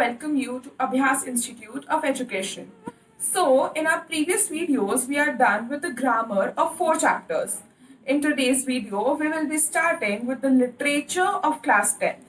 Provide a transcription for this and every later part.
welcome you to Abhyas Institute of Education. So, in our previous videos, we are done with the grammar of 4 chapters. In today's video, we will be starting with the literature of class 10th.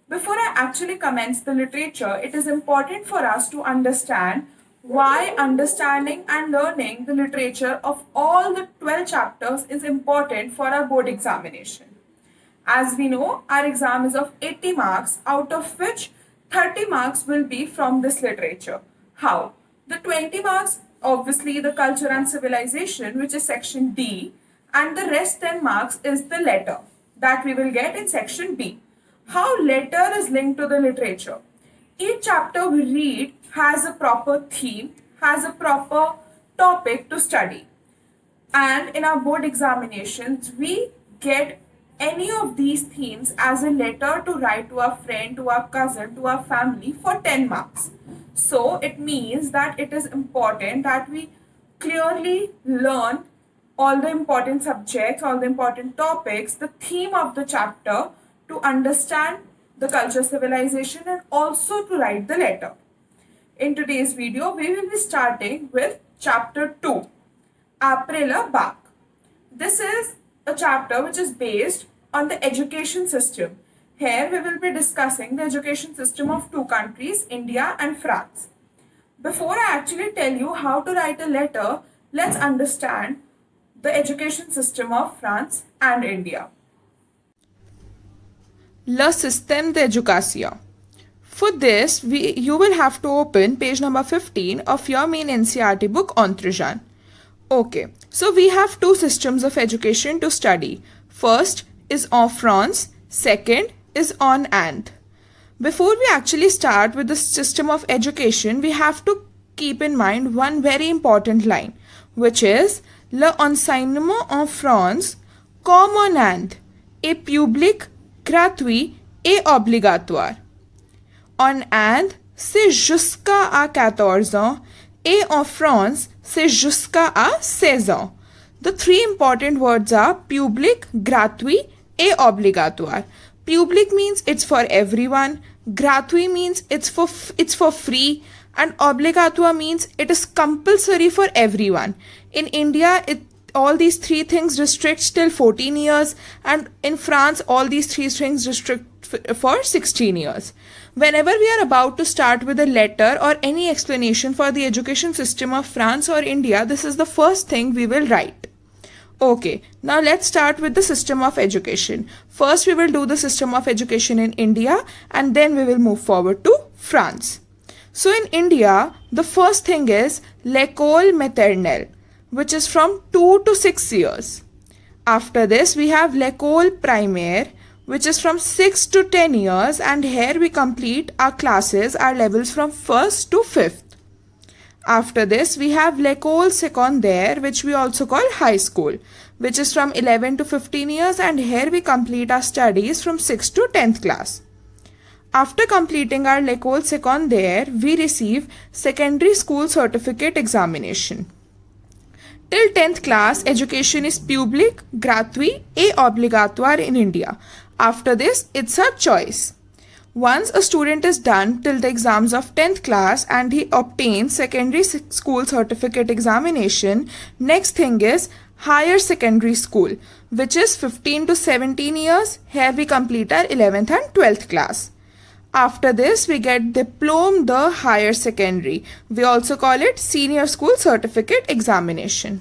Before I actually commence the literature, it is important for us to understand why understanding and learning the literature of all the 12 chapters is important for our board examination. As we know, our exam is of 80 marks, out of which 30 marks will be from this literature. How? The 20 marks, obviously the culture and civilization, which is section D, and the rest 10 marks is the letter that we will get in section B. How letter is linked to the literature? Each chapter we read has a proper theme, has a proper topic to study. And in our board examinations, we get any of these themes as a letter to write to our friend, to our cousin, to our family for 10 marks. So it means that it is important that we clearly learn all the important subjects, all the important topics, the theme of the chapter to understand the culture civilization and also to write the letter. In today's video, we will be starting with chapter 2, April Bak. This is a chapter which is based on the education system. Here we will be discussing the education system of 2 countries, India and France. Before I actually tell you how to write a letter, let's understand the education system of France and India. Le système d'éducation. For this, you will have to open page number 15 of your main NCERT book, Entrejeunes. Okay, so we have 2 systems of education to study. First is en France, second is en Inde. Before we actually start with the system of education, we have to keep in mind one very important line, which is l'enseignement en France comme en Inde est public, gratuit et obligatoire. En Inde, c'est jusqu'à 14 ans et en France, c'est jusqu'à 16 ans. The 3 important words are public, gratuit, et obligatoire. Public means it's for everyone, gratuit means it's for free, and obligatoire means it is compulsory for everyone. In India, all these 3 things restrict till 14 years, and in France, all these 3 things restrict for 16 years. Whenever we are about to start with a letter or any explanation for the education system of France or India, this is the first thing we will write. Okay, now let's start with the system of education. First, we will do the system of education in India and then we will move forward to France. So in India, the first thing is l'école maternelle, which is from 2 to 6 years. After this, we have l'école primaire, which is from 6 to 10 years, and here we complete our classes, our levels from 1st to 5th. After this, we have l'école secondaire, which we also call high school, which is from 11 to 15 years, and here we complete our studies from 6th to 10th class. After completing our l'école secondaire, we receive secondary school certificate examination. Till 10th class, education is public, gratuit et obligatoire in India. After this, it's a choice. Once a student is done till the exams of 10th class and he obtains secondary school certificate examination, next thing is higher secondary school, which is 15 to 17 years. Here we complete our 11th and 12th class. After this, we get diplôme de higher secondary. We also call it senior school certificate examination.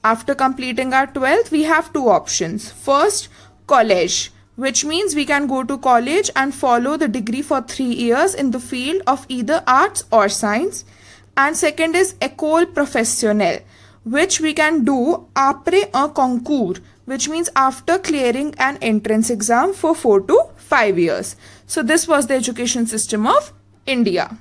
After completing our 12th, we have 2 options. First, college, which means we can go to college and follow the degree for 3 years in the field of either arts or science. And second is école professionnelle, which we can do après un concours, which means after clearing an entrance exam for 4 to 5 years. So this was the education system of India.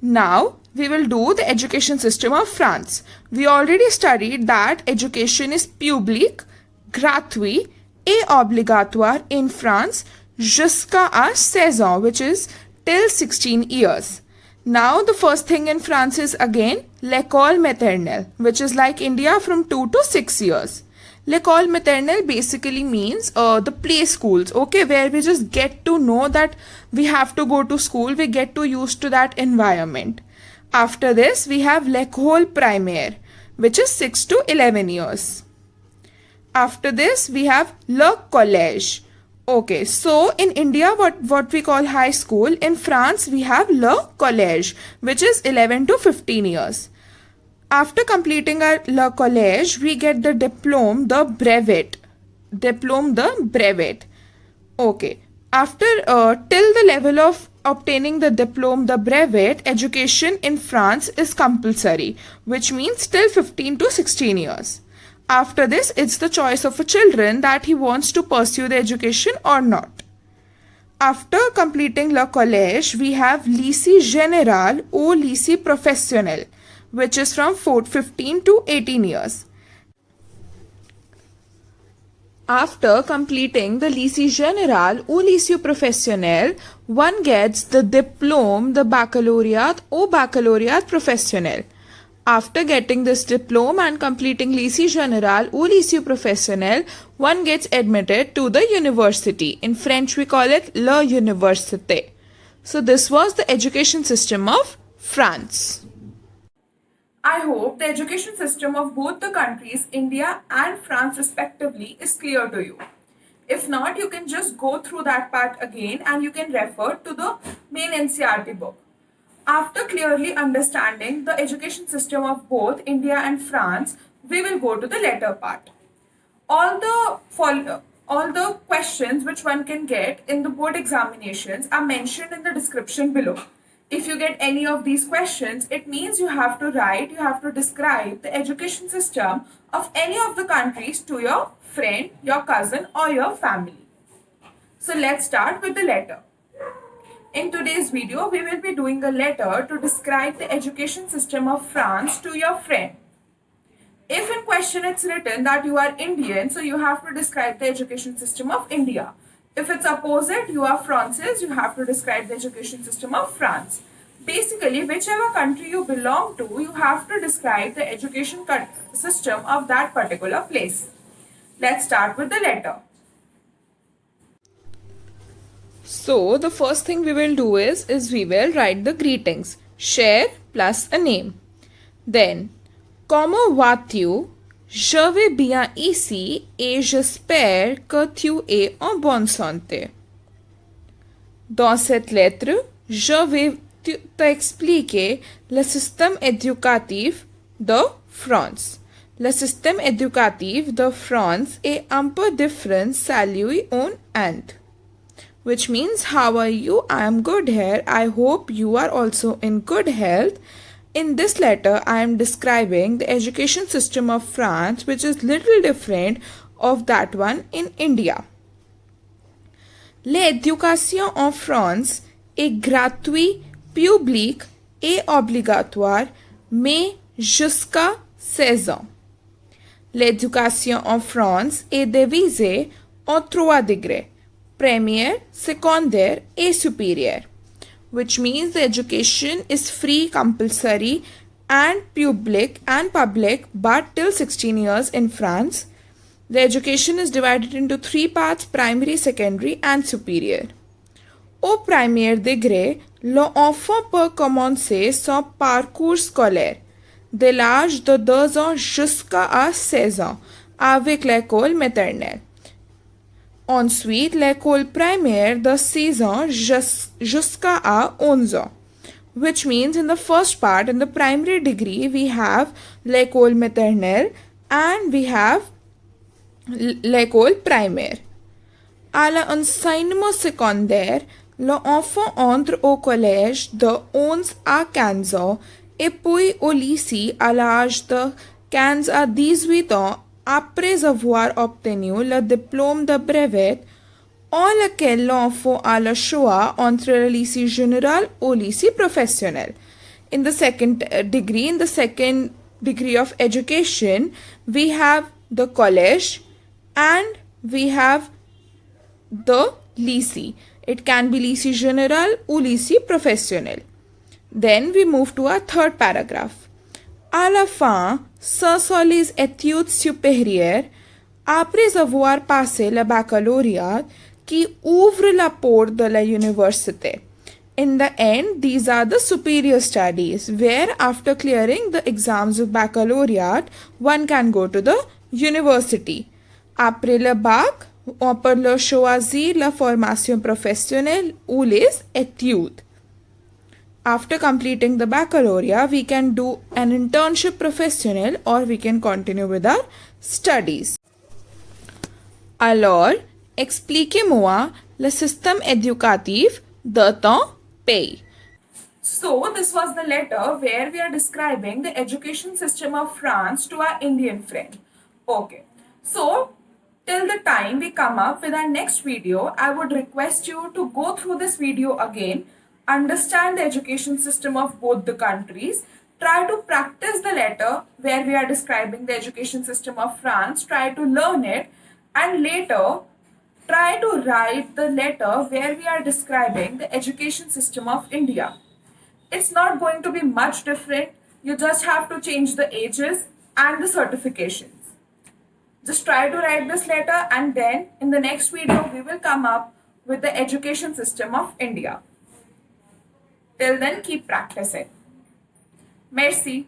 Now we will do the education system of France. We already studied that education is public, gratuit et obligatoire in France jusqu'à 16 ans, which is till 16 years. Now the first thing in France is again l'école maternelle, which is like India from 2 to 6 years. L'école maternelle basically means the play schools, okay, where we just get to know that we have to go to school, we get to used to that environment. After this, we have l'école primaire, which is 6 to 11 years. After this, we have le collège. Okay, so in India, what we call high school, in France, we have le collège, which is 11 to 15 years. After completing our le collège, we get the diplôme, the brevet. Diplôme, the brevet. Okay. After till the level of obtaining the diplôme, the brevet, education in France is compulsory, which means till 15 to 16 years. After this, it's the choice of a children that he wants to pursue the education or not. After completing le collège, we have lycée général or lycée professionnel, which is from 15 to 18 years. After completing the lycée général or lycée professionnel, one gets the diplôme, the baccalaureate or baccalaureate professionnel. After getting this diploma and completing lycée général or lycée professionnel, one gets admitted to the university. In French, we call it la université. So this was the education system of France. I hope the education system of both the countries, India and France respectively, is clear to you. If not, you can just go through that part again and you can refer to the main NCERT book. After clearly understanding the education system of both India and France, we will go to the letter part. All the questions which one can get in the board examinations are mentioned in the description below. If you get any of these questions, it means you have to describe the education system of any of the countries to your friend, your cousin or your family. So let's start with the letter. In today's video, we will be doing a letter to describe the education system of France to your friend. If in question it's written that you are Indian, so you have to describe the education system of India. If it's opposite, you are Francis, you have to describe the education system of France. Basically, whichever country you belong to, you have to describe the education system of that particular place. Let's start with the letter. So the first thing we will do is we will write the greetings. Cher plus a name. Then, comment vas-tu? Je vais bien ici et j'espère que tu es en bonne santé. Dans cette lettre, je vais t'expliquer le système éducatif de France. Le système éducatif de France est un peu différent. Salut and. Which means, how are you? I am good here. I hope you are also in good health. In this letter, I am describing the education system of France, which is little different of that one in India. L'éducation en France est gratuite, publique et obligatoire, mais jusqu'à 16 ans. L'éducation en France est divisée en 3 degrés. Premier, secondaire et supérieur, which means the education is free, compulsory and public but till 16 years in France. The education is divided into 3 parts: primary, secondary and supérieur. Au premier degré, l'enfant peut commencer son parcours scolaire de l'âge de 2 ans jusqu'à 16 ans avec l'école maternelle. Ensuite, l'école primaire de 6 ans jusqu'à 11 ans, which means in the first part, in the primary degree, we have l'école maternelle and we have l'école primaire. À l'enseignement secondaire, l'enfant entre au collège de 11 à 15 ans et puis au lycée à l'âge de 15 à 18 ans après avoir obtenu le diplôme de brevet, en lequel l'enfant a le choix entre le lycée général ou lycée professionnel. In the second degree of education, we have the college and we have the lycée. It can be lycée général or lycée professionnel. Then we move to our third paragraph. À la fin, ce sont les études supérieures. Après avoir passé le baccalauréat, qui ouvre la porte de la université. In the end, these are the superior studies, where after clearing the exams of baccalaureate, one can go to the university. Après le bac, on peut choisir la formation professionnelle ou les études. After completing the baccalaureate, we can do an internship professionnel or we can continue with our studies. Alors, expliquez-moi le système éducatif de ton pays. So, this was the letter where we are describing the education system of France to our Indian friend. Okay. So, till the time we come up with our next video, I would request you to go through this video again, understand the education system of both the countries, try to practice the letter where we are describing the education system of France, try to learn it, and later try to write the letter where we are describing the education system of India. It's not going to be much different. You just have to change the ages and the certifications. Just try to write this letter, and then in the next video we will come up with the education system of India. Till then, keep practicing. Merci.